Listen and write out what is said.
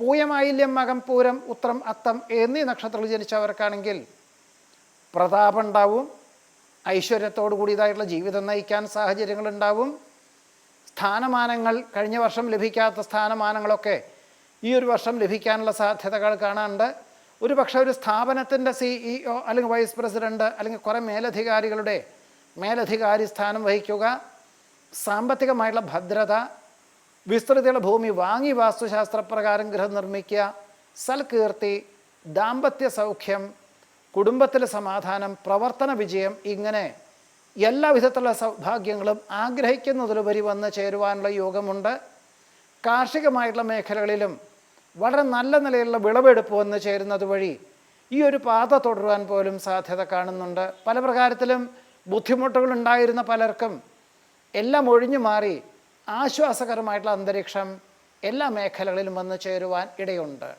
പൂയമായില്യം, മകം, പൂരം, ഉത്രം, അത്തം എന്നീ നക്ഷത്രത്തിൽ ജനിച്ചവർക്കാണെങ്കിൽ പ്രതാപം ഉണ്ടാവും, ഐശ്വര്യത്തോടു കൂടിയതായിട്ടുള്ള ജീവിതം നയിക്കാൻ സാഹചര്യങ്ങളുണ്ടാവും. സ്ഥാനമാനങ്ങൾ, കഴിഞ്ഞ വർഷം ലഭിക്കാത്ത സ്ഥാനമാനങ്ങളൊക്കെ ഈ ഒരു വർഷം ലഭിക്കാനുള്ള സാധ്യതകൾ കാണാനുണ്ട്. ഒരു പക്ഷേ ഒരു സ്ഥാപനത്തിൻ്റെ CEO അല്ലെങ്കിൽ വൈസ് പ്രസിഡൻറ്റ് അല്ലെങ്കിൽ കുറേ മേലധികാരി സ്ഥാനം വഹിക്കുക, സാമ്പത്തികമായിട്ടുള്ള ഭദ്രത, വിസ്തൃതിയുള്ള ഭൂമി വാങ്ങി വാസ്തുശാസ്ത്രപ്രകാരം ഗൃഹം നിർമ്മിക്കുക, സൽകീർത്തി, ദാമ്പത്യ സൗഖ്യം, കുടുംബത്തിലെ സമാധാനം, പ്രവർത്തന വിജയം, ഇങ്ങനെ എല്ലാ വിധത്തിലുള്ള സൗഭാഗ്യങ്ങളും ആഗ്രഹിക്കുന്നതിലുപരി വന്ന് ചേരുവാനുള്ള യോഗമുണ്ട്. കാർഷികമായിട്ടുള്ള മേഖലകളിലും വളരെ നല്ല നിലയിലുള്ള വിളവെടുപ്പ് വന്ന് ചേരുന്നത് വഴി ഈ ഒരു പാത തുടരുവാൻ പോലും സാധ്യത കാണുന്നുണ്ട്. പല പ്രകാരത്തിലും ബുദ്ധിമുട്ടുകളുണ്ടായിരുന്ന പലർക്കും എല്ലാം ഒഴിഞ്ഞു മാറി ആശ്വാസകരമായിട്ടുള്ള അന്തരീക്ഷം എല്ലാ മേഖലകളിലും വന്ന് ചേരുവാൻ ഇടയുണ്ട്.